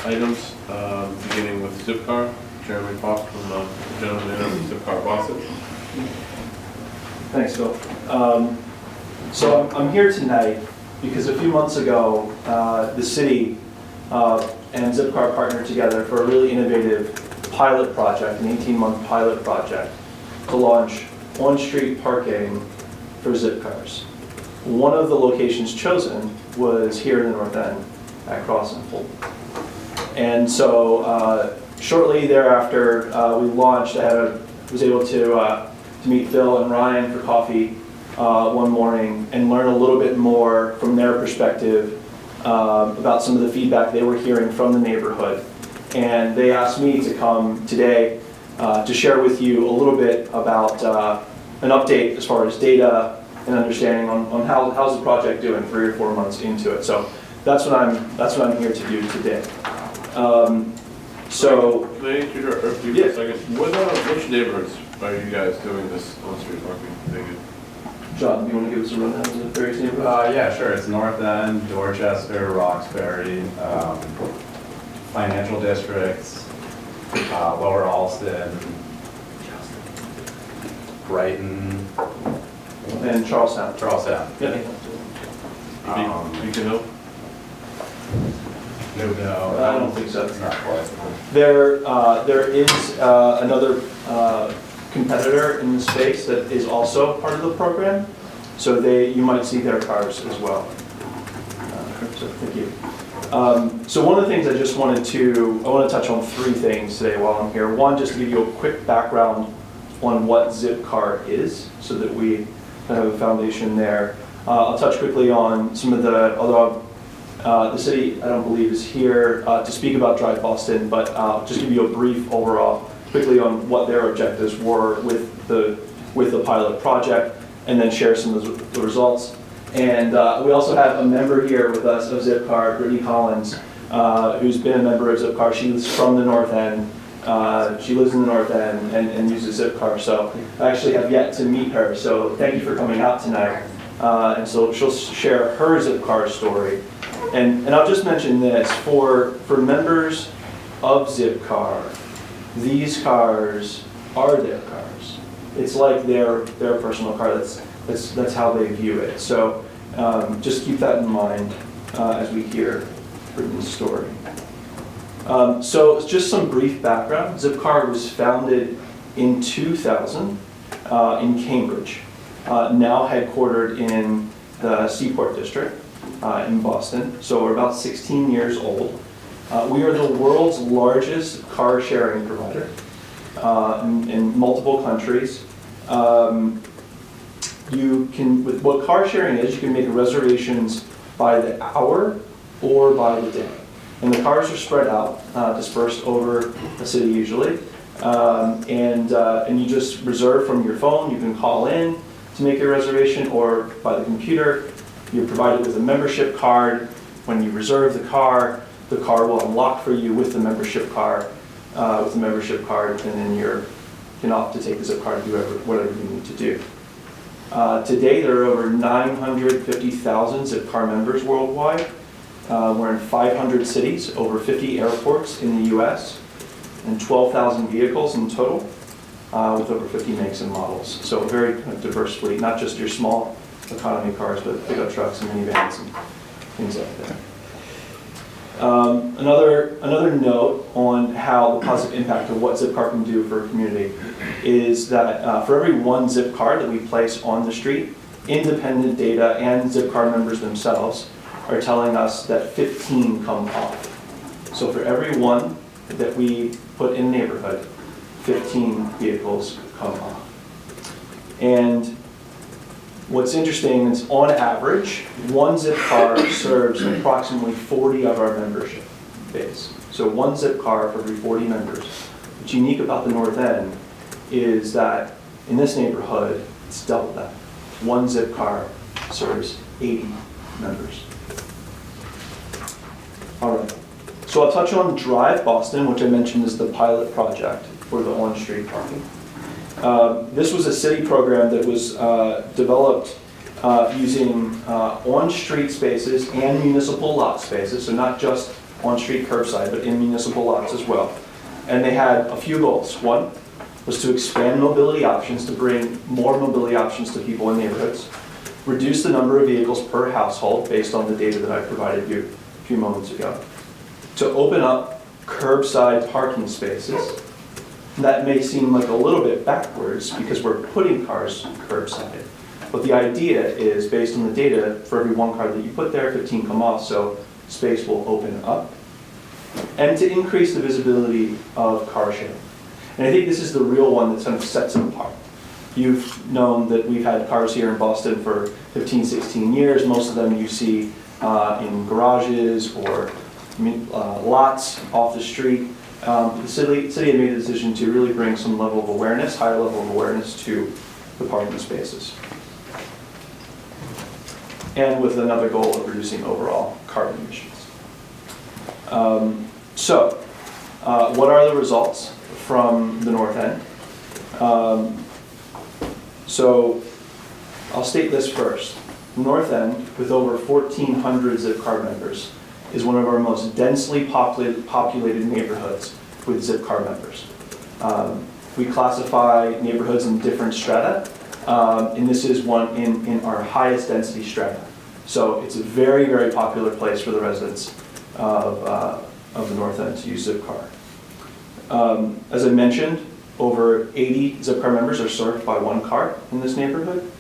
items, beginning with Zipcar. Jeremy Fox from the general manager of Zipcar Boston. Thanks, Phil. So I'm here tonight because a few months ago, the city and Zipcar partnered together for a really innovative pilot project, an 18-month pilot project, to launch on-street parking for Zipcars. One of the locations chosen was here in the North End at Cross and Fulton. And so shortly thereafter, we launched. I was able to meet Phil and Ryan for coffee one morning and learn a little bit more from their perspective about some of the feedback they were hearing from the neighborhood. And they asked me to come today to share with you a little bit about an update as far as data and understanding on how's the project doing 3 or 4 months into it. So that's what I'm here to do today. So Can I interrupt you for a second? Which neighborhoods are you guys doing this on-street parking thing in? John, do you want to give us a rundown of the various neighborhoods? Yeah, sure. It's North End, Dorchester, Roxbury, financial districts, Lower Alston, Brighton, And Charlestown. Charlestown. Yeah. Beacon Hill? No, I don't think so. It's not quite. There is another competitor in the space that is also part of the program, so you might see their cars as well. So thank you. So one of the things I want to touch on 3 things today while I'm here. One, just to give you a quick background on what Zipcar is, so that we have a foundation there. I'll touch quickly on some of although the city, I don't believe, is here to speak about Drive Boston, but just give you a brief overall quickly on what their objectives were with the pilot project, and then share some of the results. And we also have a member here with us of Zipcar, Brittany Collins, who's been a member of Zipcar. She's from the North End. She lives in the North End and uses Zipcar, so I actually have yet to meet her, so thank you for coming out tonight. And so she'll share her Zipcar story. And I'll just mention this, for members of Zipcar, these cars are their cars. It's like their personal car. That's how they view it. So just keep that in mind as we hear Brittany's story. So just some brief background. Zipcar was founded in 2000 in Cambridge, now headquartered in the Seaport District in Boston. So we're about 16 years old. We are the world's largest car sharing provider in multiple countries. With what car sharing is, you can make reservations by the hour or by the day. And the cars are spread out, dispersed over the city usually. And you just reserve from your phone. You can call in to make your reservation, or by the computer. You're provided with a membership card. When you reserve the car will unlock for you with the membership card, and then you can opt to take the Zipcar to do whatever you need to do. Today, there are over 950,000 Zipcar members worldwide. We're in 500 cities, over 50 airports in the US, and 12,000 vehicles in total, with over 50 makes and models. So a very diverse fleet, not just your small economy cars, but pickup trucks and minivans and things like that. Another note on how the positive impact of what Zipcar can do for a community is that for every 1 Zipcar that we place on the street, independent data and Zipcar members themselves are telling us that 15 come off. So for every 1 that we put in a neighborhood, 15 vehicles come off. And what's interesting is, on average, 1 Zipcar serves approximately 40 of our membership base. So 1 Zipcar for every 40 members. What's unique about the North End is that in this neighborhood, it's double that. 1 Zipcar serves 80 members. All right. So I'll touch on Drive Boston, which I mentioned is the pilot project for the on-street parking. This was a city program that was developed using on-street spaces and municipal lot spaces, so not just on-street curbside, but in municipal lots as well. And they had a few goals. One was to expand mobility options, to bring more mobility options to people in neighborhoods, reduce the number of vehicles per household based on the data that I provided you a few moments ago, to open up curbside parking spaces. That may seem like a little bit backwards because we're putting cars curbside. But the idea is, based on the data, for every 1 car that you put there, 15 come off, so space will open up. And to increase the visibility of car sharing. And I think this is the real one that kind of sets it apart. You've known that we've had cars here in Boston for 15, 16 years. Most of them you see in garages or lots off the street. The city had made a decision to really bring some level of awareness, higher level of awareness to the parking spaces. And with another goal of reducing overall carbon emissions. What are the results from the North End? So I'll state this first. North End, with over 1,400 Zipcar members, is one of our most densely populated neighborhoods with Zipcar members. We classify neighborhoods in different strata, and this is one in our highest density strata. So it's a very, very popular place for the residents of the North End to use Zipcar. As I mentioned, over 80 Zipcar members are served by 1 car in this neighborhood.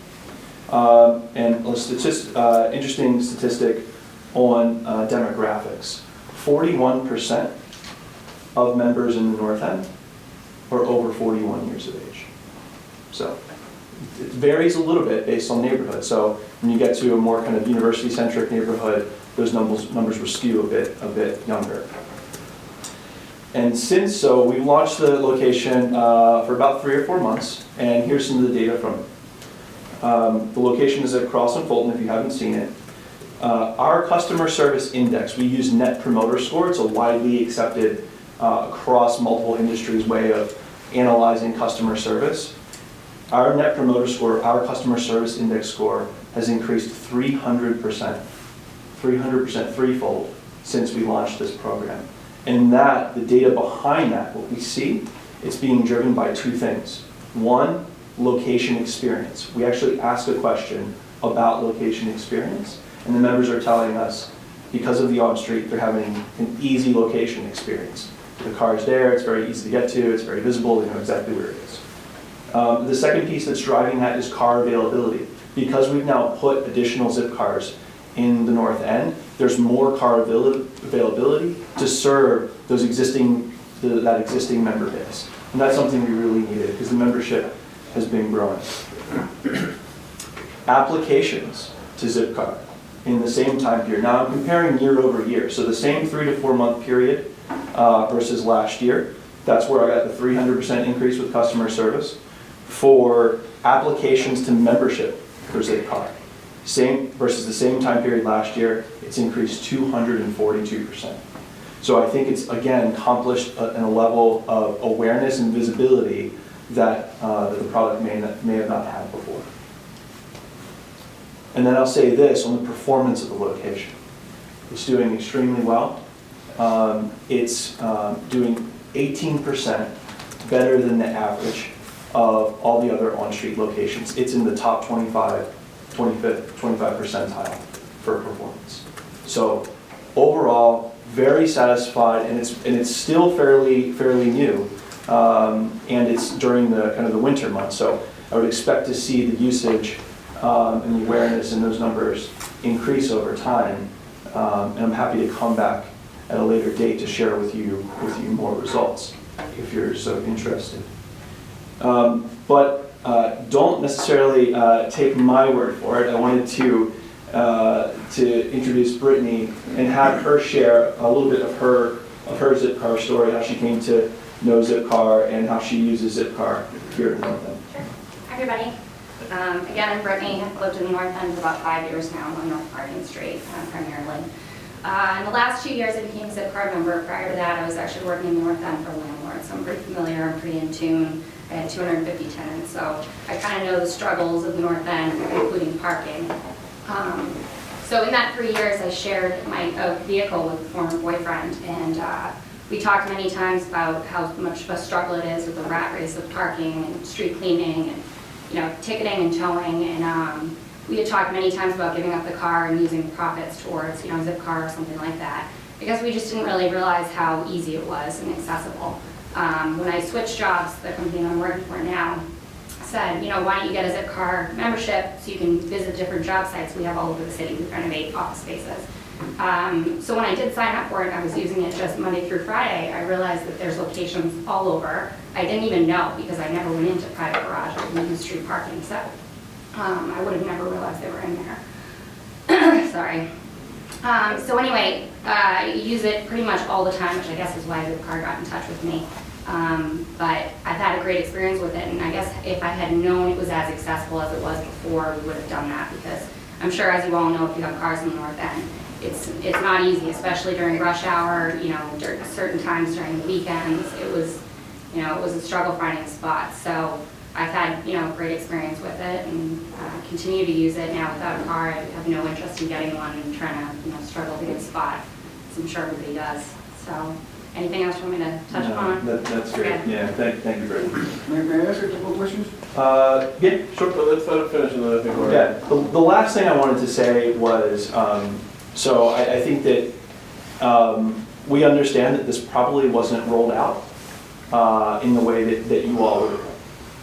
And a interesting statistic on demographics. 41% of members in the North End are over 41 years of age. So it varies a little bit based on neighborhood. So when you get to a more kind of university-centric neighborhood, those numbers will skew a bit younger. And since we've launched the location for about 3 or 4 months, and here's some of the data from it. The location is at Cross and Fulton, if you haven't seen it. Our customer service index, we use Net Promoter Score. It's a widely accepted across multiple industries way of analyzing customer service. Our Net Promoter Score, our customer service index score, has increased 300%, threefold since we launched this program. And that, the data behind that, what we see, it's being driven by 2 things. One, location experience. We actually ask a question about location experience, and the members are telling us, because of the on-street, they're having an easy location experience. The car's there, it's very easy to get to, it's very visible, they know exactly where it is. The second piece that's driving that is car availability. Because we've now put additional Zipcars in the North End, there's more car availability to serve those that existing member base. And that's something we really needed because the membership has been growing. Applications to Zipcar in the same time period. Now I'm comparing year over year. So the same 3 to 4 month period versus last year. That's where I got the 300% increase with customer service. For applications to membership for Zipcar, same versus the same time period last year, it's increased 242%. So I think it's, again, accomplished in a level of awareness and visibility that the product may have not had before. And then I'll say this on the performance of the location. It's doing extremely well. It's doing 18% better than the average of all the other on-street locations. It's in the top 25 percentile for performance. So overall, very satisfied, and it's still fairly new, and it's during the kind of the winter months. So I would expect to see the usage and the awareness in those numbers increase over time, and I'm happy to come back at a later date to share with you more results if you're so interested. But don't necessarily take my word for it. I wanted to introduce Brittany and have her share a little bit of her Zipcar story, how she came to know Zipcar and how she uses Zipcar here in North End. Sure. Hi everybody. Again, I'm Brittany. I've lived in the North End for about 5 years now on North Harding Street primarily. In the last 2 years I became a Zipcar member. Prior to that I was actually working in the North End for a landlord, so I'm pretty familiar, I'm pretty in tune. I had 250 tenants, so I kind of know the struggles of the North End, including parking. So in that 3 years, I shared a vehicle with a former boyfriend, and we talked many times about how much of a struggle it is with the rat race of parking and street cleaning and, you know, ticketing and towing. And we had talked many times about giving up the car and using the profits towards, you know, Zipcar or something like that, because we just didn't really realize how easy it was and accessible. When I switched jobs, the company I'm working for now said, you know, why don't you get a Zipcar membership so you can visit different job sites we have all over the city. We renovate office spaces. So when I did sign up for it, I was using it just Monday through Friday. I realized that there's locations all over. I didn't even know because I never went into private garages and used street parking. So I would have never realized they were in there. Sorry. So anyway, I use it pretty much all the time, which I guess is why Zipcar got in touch with me. But I've had a great experience with it, and I guess if I had known it was as accessible as it was before, we would have done that, because I'm sure, as you all know, if you have cars in the North End, it's not easy, especially during rush hour, you know, during certain times during the weekends. It was, you know, it was a struggle finding a spot. So I've had, you know, great experience with it, and continue to use it now without a car. I have no interest in getting one and trying to, you know, struggle to get a spot, as I'm sure everybody does. So. Anything else you want me to touch upon? That's great. Okay. Yeah, thank you very much. May I ask a couple of questions? Yeah, sure. So let's let it finish, and then I think we're... Yeah, the last thing I wanted to say was, so I think that we understand that this probably wasn't rolled out in the way that you all would.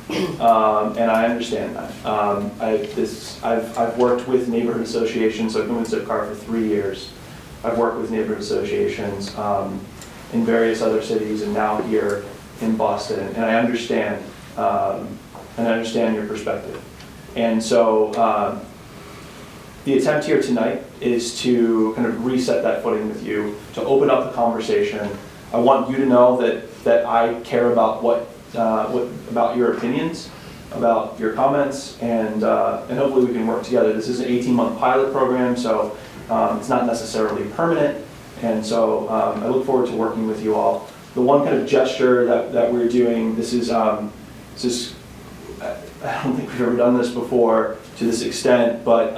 And I understand that. I've worked with neighborhood associations. I've been with Zipcar for 3 years. I've worked with neighborhood associations in various other cities, and now here in Boston, and I understand your perspective. And so the attempt here tonight is to kind of reset that footing with you, to open up the conversation. I want you to know that I care about what about your opinions, about your comments, and hopefully we can work together. This is an 18-month pilot program, so it's not necessarily permanent. And so I look forward to working with you all. The one kind of gesture that we're doing, this is I don't think we've ever done this before to this extent, but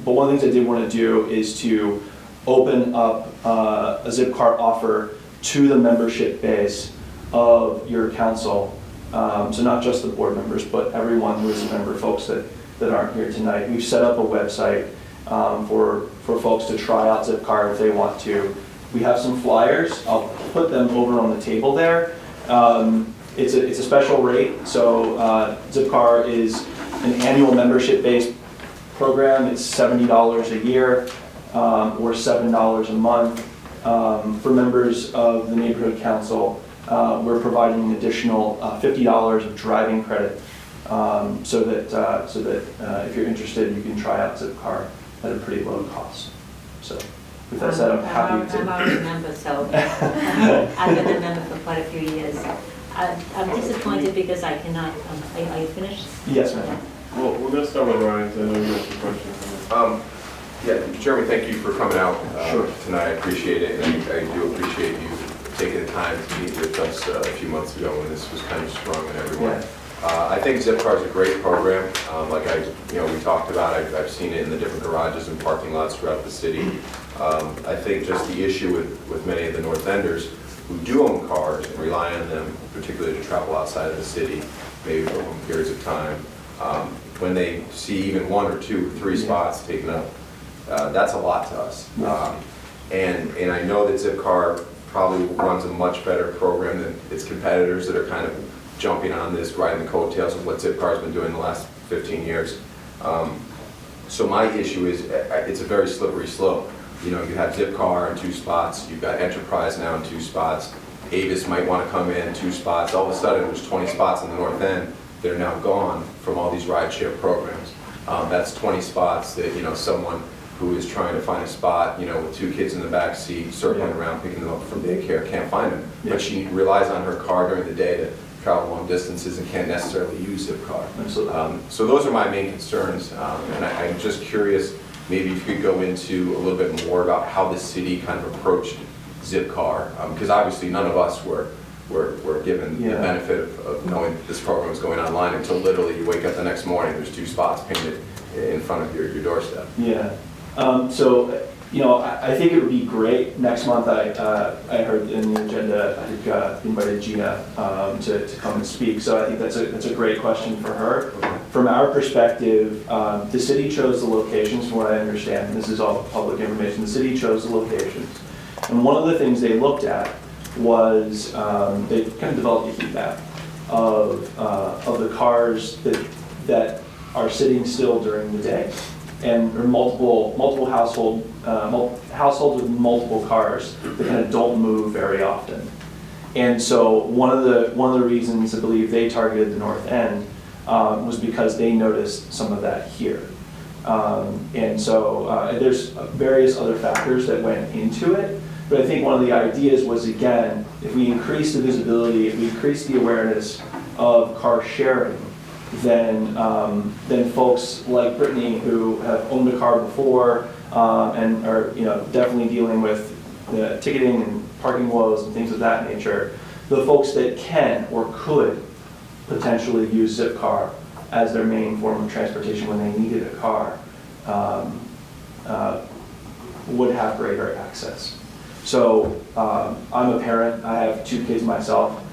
one of the things I did want to do is to open up a Zipcar offer to the membership base of your council. So not just the board members, but everyone who is a member, folks that aren't here tonight. We've set up a website for folks to try out Zipcar if they want to. We have some flyers. I'll put them over on the table there. It's a special rate. So Zipcar is an annual membership-based program. It's $70 a year or $7 a month. For members of the neighborhood council, we're providing an additional $50 of driving credit so that if you're interested, you can try out Zipcar at a pretty low cost. So with that said, I'm happy to. I'm already a member, so I've been a member for quite a few years. I'm disappointed because I cannot, are you finished? Yes, ma'am. Well, we're going to start with Ryan, so I know you have some questions. Yeah, Chairman, thank you for coming out Sure. tonight. I appreciate it, and I do appreciate you taking the time to meet with us a few months ago when this was kind of strong in everyone. Yeah. I think Zipcar is a great program. Like we talked about, I've seen it in the different garages and parking lots throughout the city. I think just the issue with many of the North Enders who do own cars and rely on them, particularly to travel outside of the city, maybe for long periods of time, when they see even 1 or 2 or 3 spots taken up, that's a lot to us. And I know that Zipcar probably runs a much better program than its competitors that are kind of jumping on this, riding the coattails of what Zipcar's been doing the last 15 years. So my issue is it's a very slippery slope. You know, you have Zipcar in 2 spots, you've got Enterprise now in 2 spots, Avis might want to come in 2 spots. All of a sudden, there's 20 spots in the North End that are now gone from all these rideshare programs. That's 20 spots that, you know, someone who is trying to find a spot, you know, with 2 kids in the back seat, circling around, picking them up from daycare, can't find them. But she relies on her car during the day to travel long distances and can't necessarily use Zipcar. Absolutely. So those are my main concerns, and I'm just curious, maybe if you could go into a little bit more about how the city kind of approached Zipcar, because obviously none of us were given the benefit of knowing this program was going online until literally you wake up the next morning, there's 2 spots painted in front of your doorstep. Yeah. So, you know, I think it would be great. Next month, I heard in the agenda, I think invited Gina to come and speak. So I think that's a great question for her. From our perspective, the city chose the locations, from what I understand. This is all public information. The city chose the locations. And one of the things they looked at was they kind of developed a heat map of the cars that are sitting still during the day, and or multiple households with multiple cars that kind of don't move very often. And so one of the reasons I believe they targeted the north end was because they noticed some of that here. And so there's various other factors that went into it, but I think one of the ideas was, again, if we increase the visibility, if we increase the awareness of car sharing, then folks like Brittany, who have owned a car before and are definitely dealing with the ticketing and parking woes and things of that nature, the folks that can or could potentially use Zipcar as their main form of transportation when they needed a car would have greater access. So I'm a parent. I have 2 kids myself.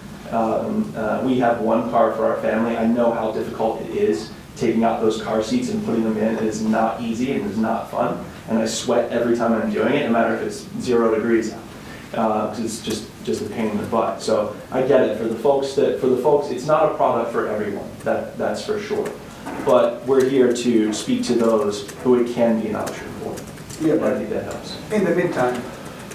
We have 1 car for our family. I know how difficult it is taking out those car seats and putting them in. It is not easy and it is not fun. And I sweat every time I'm doing it, no matter if it's 0 degrees out, because it's just a pain in the butt. So I get it. For the folks, it's not a product for everyone. That's for sure. But we're here to speak to those who it can be an option for. Yeah, I think that helps. In the meantime,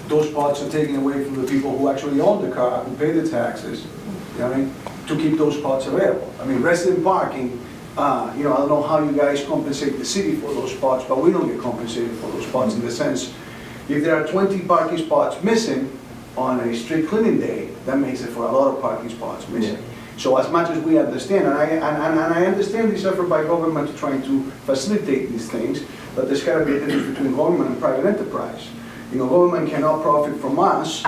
those spots are taken away from the people who actually own the car, who pay the taxes, you know what I mean, to keep those spots available. I mean, resident parking, I don't know how you guys compensate the city for those spots, but we don't get compensated for those spots in the sense, if there are 20 parking spots missing on a street cleaning day, that makes it for a lot of parking spots missing. Yeah. So as much as we understand, and I understand this effort by government trying to facilitate these things, but there's got to be a difference between government and private enterprise. Government cannot profit from us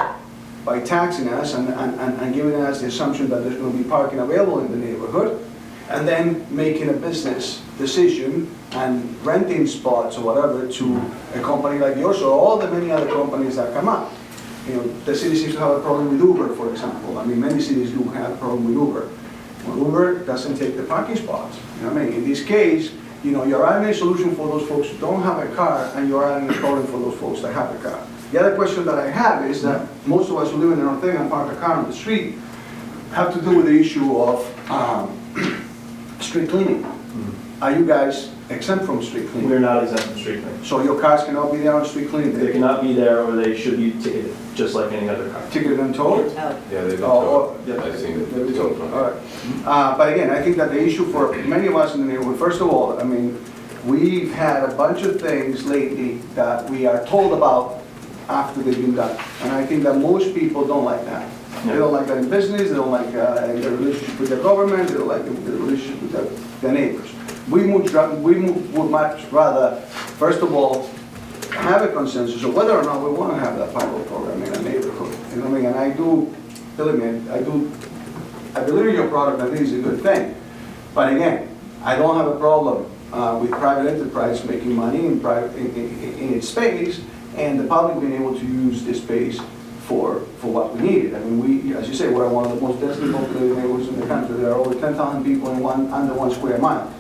by taxing us and giving us the assumption that there's going to be parking available in the neighborhood, and then making a business decision and renting spots or whatever to a company like yours or all the many other companies that come up. The city seems to have a problem with Uber, for example. I mean, many cities do have a problem with Uber. Well, Uber doesn't take the parking spots. You know what I mean? In this case, you're adding a solution for those folks who don't have a car, and you're adding a problem for those folks that have a car. The other question that I have is that most of us who live in the North End and park a car on the street have to do with the issue of street cleaning. Are you guys exempt from street cleaning? We're not exempt from street cleaning. So your cars cannot be there on street cleaning They day? cannot be there, or they should be ticketed, just like any other car. Ticketed and towed? Yeah, they've been Oh, told. I've seen it. They've been told. Told. All right. But again, I think that the issue for many of us in the neighborhood, first of all, I mean, we've had a bunch of things lately that we are told about after they've been done. And I think that most people don't like that. They don't like that in business, they don't like in their relationship with their government, they don't like in their relationship with their neighbors. We would much rather, first of all, have a consensus of whether or not we want to have that pilot program in a neighborhood. You know what I mean? And I do, believe me, I believe in your product, I think it's a good thing. But again, I don't have a problem with private enterprise making money in its space, and the public being able to use this space for what we needed. I mean, we, as you say, we're one of the most densely populated neighborhoods in the country. There are over 10,000 people in under 1 square mile,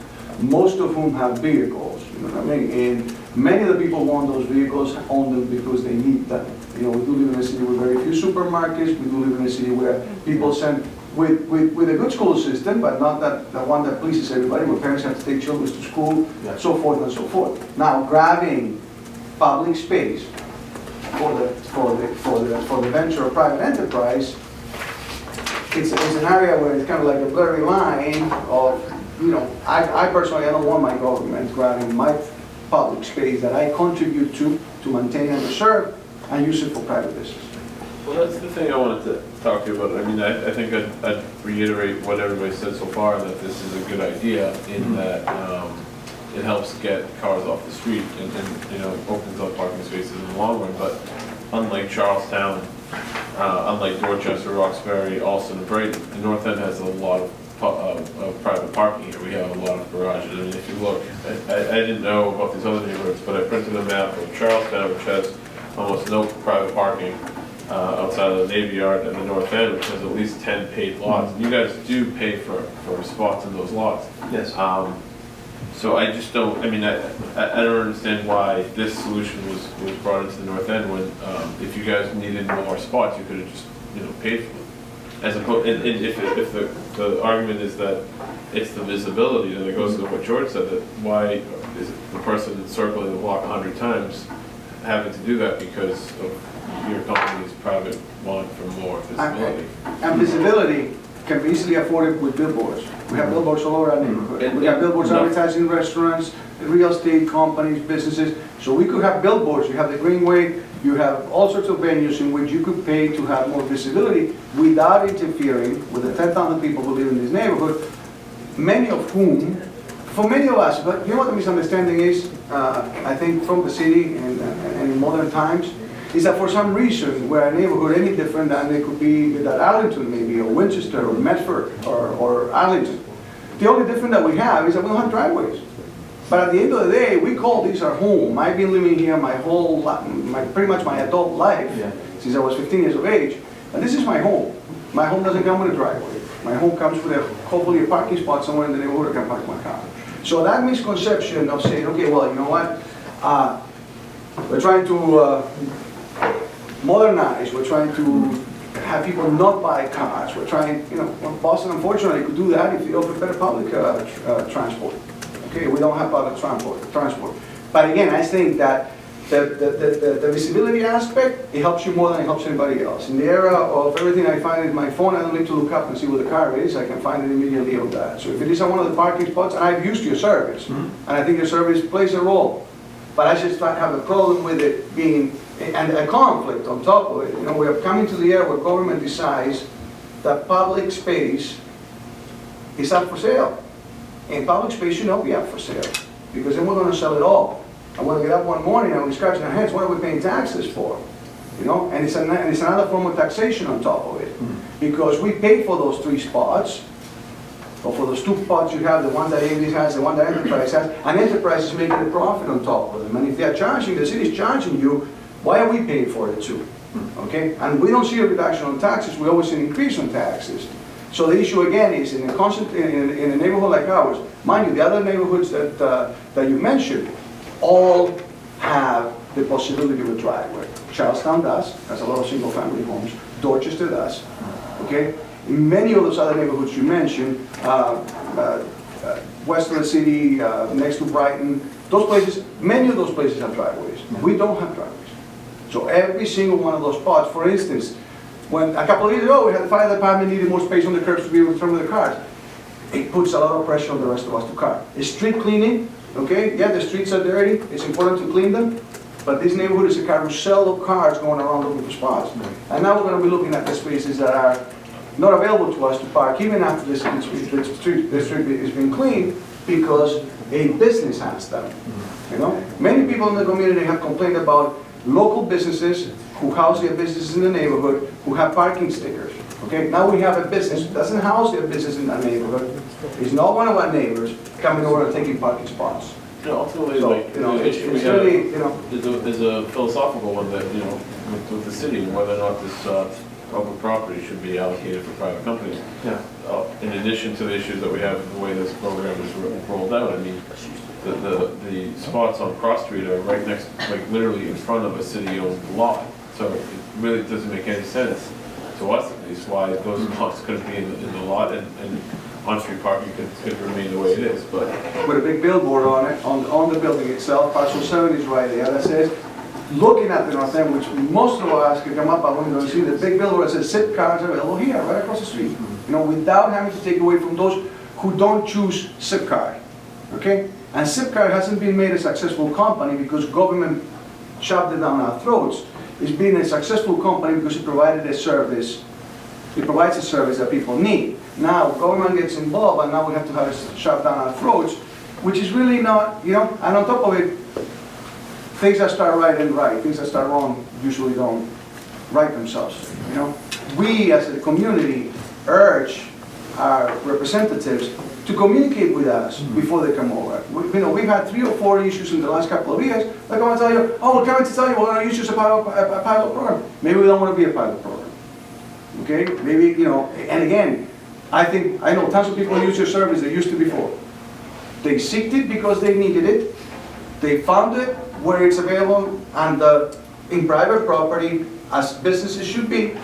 most of whom have vehicles, you know what I mean? And many of the people who own those vehicles own them because they need them. We do live in a city with very few supermarkets. We do live in a city where people send with a good school system, but not the one that pleases everybody, where parents have to take children to school, so forth and so forth. Now, grabbing public space for the venture of private enterprise, it's an area where it's kind of like a blurry line of, I personally, I don't want my government grabbing my public space that I contribute to maintain and preserve, and use it for private business. Well, that's the thing I wanted to talk to you about. I mean, I think I'd reiterate what everybody said so far, that this is a good idea in that it helps get cars off the street and opens up parking spaces in the long run. But unlike Charlestown, unlike Dorchester, Roxbury, Alston, and Brighton, the North End has a lot of private parking here. We have a lot of garages. I mean, if you look, I didn't know about these other neighborhoods, but I printed a map of Charlestown, which has almost no private parking outside of the Navy Yard, and the North End, which has at least 10 paid lots. And you guys do pay for spots in those lots. Yes. So I just don't, I mean, I don't understand why this solution was brought into the North End when, if you guys needed more spots, you could have just, paid for them. As opposed, and if the argument is that it's the visibility, then it goes to what George said, that why is the person circling the block 100 times having to do that because of your company's private want for more visibility? And visibility can be easily afforded with billboards. We have billboards all over our neighborhood. We have billboards advertising restaurants, real estate companies, businesses. So we could have billboards. You have the Greenway, you have all sorts of venues in which you could pay to have more visibility without interfering with the 10,000 people who live in this neighborhood, many of whom, for many of us, but you know what the misunderstanding is, I think from the city and in modern times, is that for some reason we're a neighborhood any different than they could be at Arlington maybe, or Winchester, or Medford, or Arlington. The only difference that we have is that we don't have driveways. But at the end of the day, we call this our home. I've been living here my whole, pretty much my adult life, since I was 15 years of age, and this is my home. My home doesn't come with a driveway. My home comes with hopefully a parking spot somewhere in the neighborhood I can park my car. So that misconception of saying, okay, well, you know what, we're trying to modernize, we're trying to have people not buy cars, we're trying, Boston unfortunately could do that if you offer better public transport. Okay, we don't have public transport. But again, I think that the visibility aspect, it helps you more than it helps anybody else. In the era of everything I find in my phone, I don't need to look up and see where the car is, I can find it immediately on that. So if it is on one of the parking spots, and I've used your service, and I think your service plays a role, but I just have a problem with it being, and a conflict on top of it. We are coming to the era where government decides that public space is up for sale. And public space should not be up for sale, because then we're going to sell it all. And when we get up one morning and we're scratching our heads, what are we paying taxes for? And it's another form of taxation on top of it. Because we pay for those 3 spots, or for those 2 spots you have, the one that Avis has, the one that Enterprise has, and Enterprise is making a profit on top of them. And if they're charging, the city's charging you, why are we paying for it too? Okay? And we don't see a reduction on taxes, we always see an increase on taxes. So the issue again is in a neighborhood like ours, mind you, the other neighborhoods that you mentioned all have the possibility of a driveway. Charlestown does, has a lot of single family homes. Dorchester does, okay? In many of those other neighborhoods you mentioned, west of the city, next to Brighton, those places, many of those places have driveways. We don't have driveways. So every single one of those spots, for instance, when a couple of years ago we had the fire department needed more space on the curbs to be able to turn with the cars, it puts a lot of pressure on the rest of us to car. Street cleaning, okay, yeah, the streets are dirty, it's important to clean them, but this neighborhood is a carousel of cars going around looking for spots. And now we're going to be looking at the spaces that are not available to us to park, even after the street is being cleaned, because a business has them. Many people in the community have complained about local businesses who house their businesses in the neighborhood, who have parking stickers. Okay, now we have a business who doesn't house their business in that neighborhood, is not one of our neighbors coming over and taking parking spots. Ultimately, So, the issue we it's have really, is a philosophical one that, with the city, whether or not this public property should be allocated for private companies. Yeah. In addition to the issues that we have with the way this program is rolled out, I mean, the spots on Cross Street are right next, like literally in front of a city-owned lot. So it really doesn't make any sense to us at least why those spots couldn't be in the lot and on-street parking could remain the way it is, but. with a big billboard on it, on the building itself, parcel 7 is right there, that says, looking at the North End, which most of us can come up by window and see the big billboard that says Zipcar Car Sharing here, right across the street. Without having to take away from those who don't choose Zipcar, okay? And Zipcar hasn't been made a successful company because government shoved it down our throats. It's been a successful company because it provided a service. It provides a service that people need. Now government gets involved and now we have to have it shoved down our throats, which is really not, and on top of it, things that start right and right, things that start wrong usually don't right themselves. We as a community urge our representatives to communicate with us before they come over. We've had 3 or 4 issues in the last couple of years. They're going to tell you, oh, we're coming to tell you we're going to use you as a pilot program. Maybe we don't want to be a pilot program. Okay? Maybe, and again, I know tons of people who use your service they used to before. They seeked it because they needed it. They found it where it's available and in private property, as businesses should be,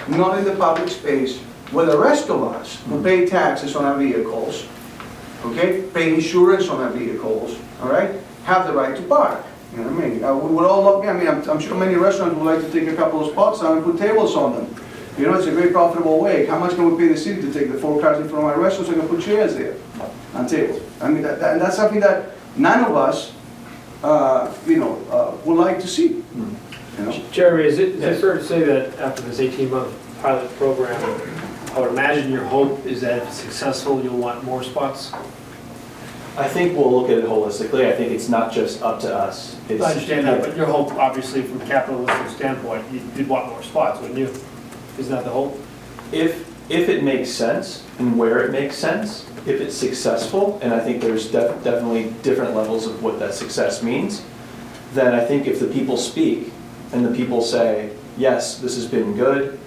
not in the public space, where the rest of us who pay taxes on our vehicles, okay, pay insurance on our vehicles, all right, have the right to park. You know what I mean? We would all love, I'm sure many restaurants would like to take a couple of spots down and put tables on them. It's a very profitable way. How much can we pay the city to take the 4 cars in front of our restaurants and put chairs there and tables? And that's something that none of us, would like to see. Jeremy, is it fair to say that after this 18-month pilot program, I would imagine your hope is that if it's successful, you'll want more spots? I think we'll look at it holistically. I think it's not just up to us. I understand that, but your hope, obviously, from a capitalistic standpoint, you'd want more spots, wouldn't you? Isn't that the hope? If it makes sense and where it makes sense, if it's successful, and I think there's definitely different levels of what that success means, then I think if the people speak and the people say, yes, this has been good,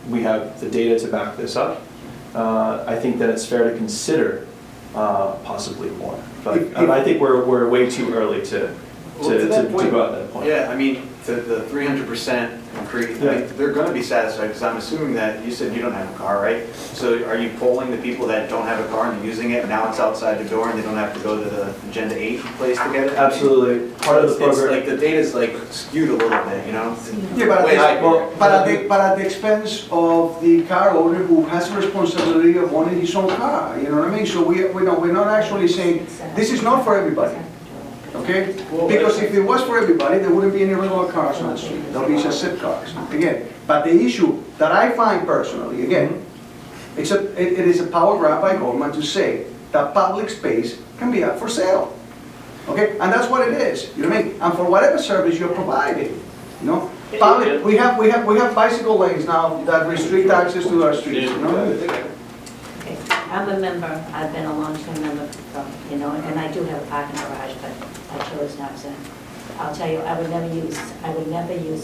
we have the data to back this up, I think that it's fair to consider possibly more. But I think we're way too early to go at that point. Yeah, I mean, the 300% increase, I mean, they're going to be satisfied, because I'm assuming that you said you don't have a car, right? So are you polling the people that don't have a car and they're using it, and now it's outside the door and they don't have to go to the Agenda 8 place to get it? Absolutely. Part of the program. It's like the data's like skewed a little bit, Yeah, but at the expense of the car owner who has a responsibility of owning his own car, you know what I mean? So we're not actually saying, this is not for everybody. Okay? Because if it was for everybody, there wouldn't be any regular cars on the street. There'll be just Zipcars. Again, but the issue that I find personally, again, it is a power grab by government to say that public space can be up for sale. Okay? And that's what it is. You know what I mean? And for whatever service you're providing. Public, we have bicycle lanes now that restrict access to our streets. Okay, I'm a member, I've been a long-term member, and I do have a parking garage, but I chose not to. I'll tell you, I would never use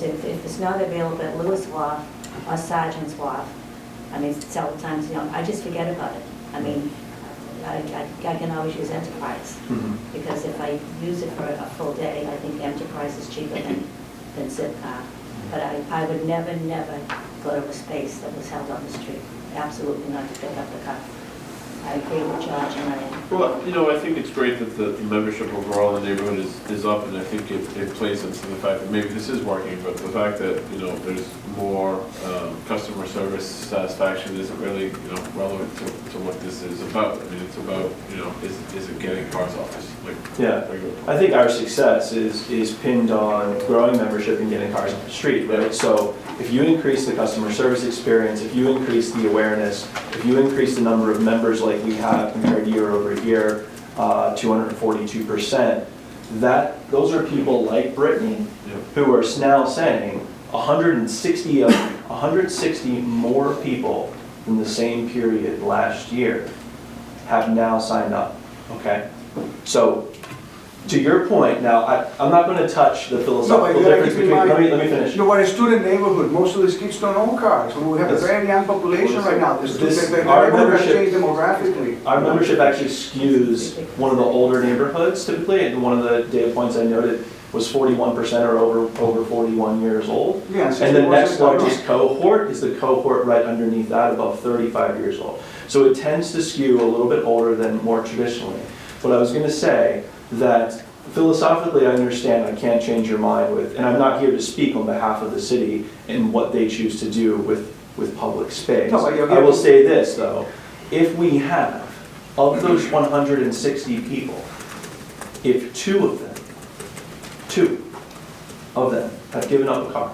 it. If it's not available at Lewis Wharf or Sergeant's Wharf, I mean, several times, I just forget about it. I mean, I can always use Enterprise, because if I use it for a full day, I think Enterprise is cheaper than Zipcar. But I would never go to a space that was held on the street. Absolutely not to pick up the car. I agree with George and Ryan. Well, I think it's great that the membership overall in the neighborhood is up, and I think it plays into the fact that maybe this is working, but the fact that, there's more customer service satisfaction isn't really, relevant to what this is about. I mean, it's about, is it getting cars off this? I think our success is pinned on growing membership and getting cars off the street, right? So if you increase the customer service experience, if you increase the awareness, if you increase the number of members like we have compared year over year, 242%, those are people like Brittany who are now saying 160 more people in the same period last year have now signed up, okay? So, to your point, now, I'm not going to touch the philosophical difference between, let me finish. We're a student neighborhood, most of these kids don't own cars. We have a very young population right now. Our membership changed demographically. Our membership actually skews one of the older neighborhoods typically, and one of the data points I noted was 41% are over 41 years old. Yeah, and the next largest cohort is the cohort right underneath that, above 35 years old. So it tends to skew a little bit older than more traditionally. But I was going to say that philosophically I understand I can't change your mind and I'm not here to speak on behalf of the city and what they choose to do with public space. No, I will say this though, if we have, of those 160 people, if two of them have given up a car,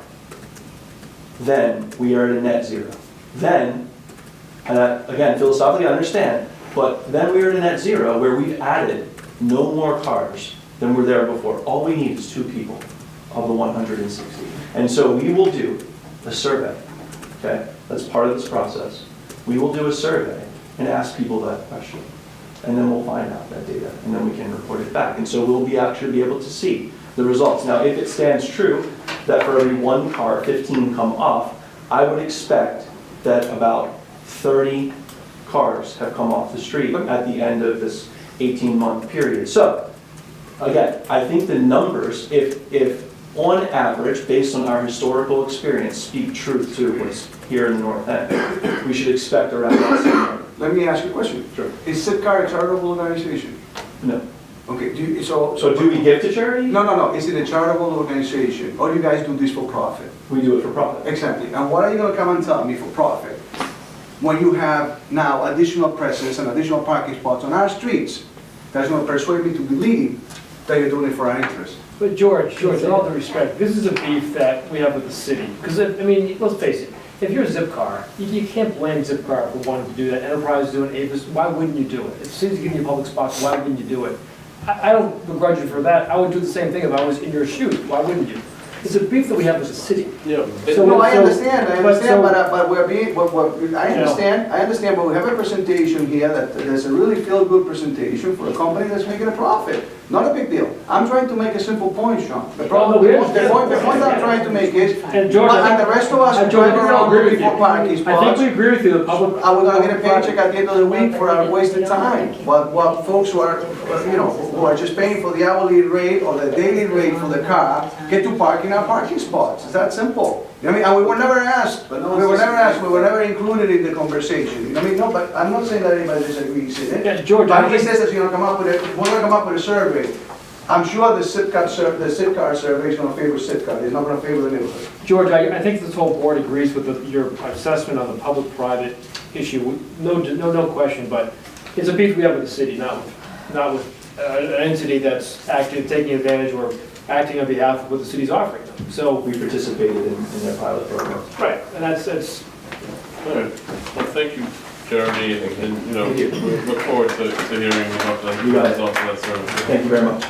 then we are at a net zero. Then, and again, philosophically I understand, but then we are at a net zero where we've added no more cars than were there before. All we need is 2 people of the 160. And so we will do a survey, okay? That's part of this process. We will do a survey and ask people that question. And then we'll find out that data, and then we can report it back. And so we'll actually be able to see the results. Now, if it stands true that for every 1 car, 15 come off, I would expect that about 30 cars have come off the street at the end of this 18-month period. So, again, I think the numbers, if on average, based on our historical experience, speak truth to what's here in the North End, we should expect around that same number. Let me ask you a question. Sure. Is Zipcar a charitable organization? No. Okay, so So do we give to charity? No. Is it a charitable organization, or you guys do this for profit? We do it for profit. Exactly. And what are you gonna come and tell me for profit when you have now additional presence and additional parking spots on our streets? That's gonna persuade me to believe that you're doing it for our interest. But George, in all due respect, this is a beef that we have with the city. Because, I mean, let's face it, if you're Zipcar, you can't blame Zipcar for wanting to do that. Enterprise is doing Avis, why wouldn't you do it? If the city's giving you public spots, why wouldn't you do it? I don't begrudge you for that. I would do the same thing if I was in your shoes. Why wouldn't you? It's a beef that we have with the city. Yeah. So- No, I understand, so- but we're being, I understand, but we have a presentation here that there's a really feel-good presentation for a company that's making a profit. Not a big deal. I'm trying to make a simple point, Sean. The problem, we the understand. point I'm trying to make is, And George, I and think- the rest of us and are George, driving I around agree with looking for you. parking I think spots. we agree with you, the public. Are we gonna get a paycheck at the end of the week for our wasted time? What folks who are, who are just paying for the hourly rate or the daily rate for the car, get to park in our parking spots. It's that simple. You know what I mean? And we were never asked, we were never included in the conversation. You know what I mean? No, but I'm not saying that anybody disagrees in it. Yeah, George, But I he think, says that we're gonna come up with a survey. I'm sure the Zipcar survey is gonna favor Zipcar, it's not gonna favor the neighborhood. George, I think this whole board agrees with your assessment on the public-private issue. No question, but it's a beef we have with the city, not with an entity that's taking advantage or acting on behalf of what the city's offering them. So, We participated in their pilot program. right, and that's, All right. Well, thank you, Jeremy, and, we look forward to hearing about the You got it. results of that survey. Thank you very much.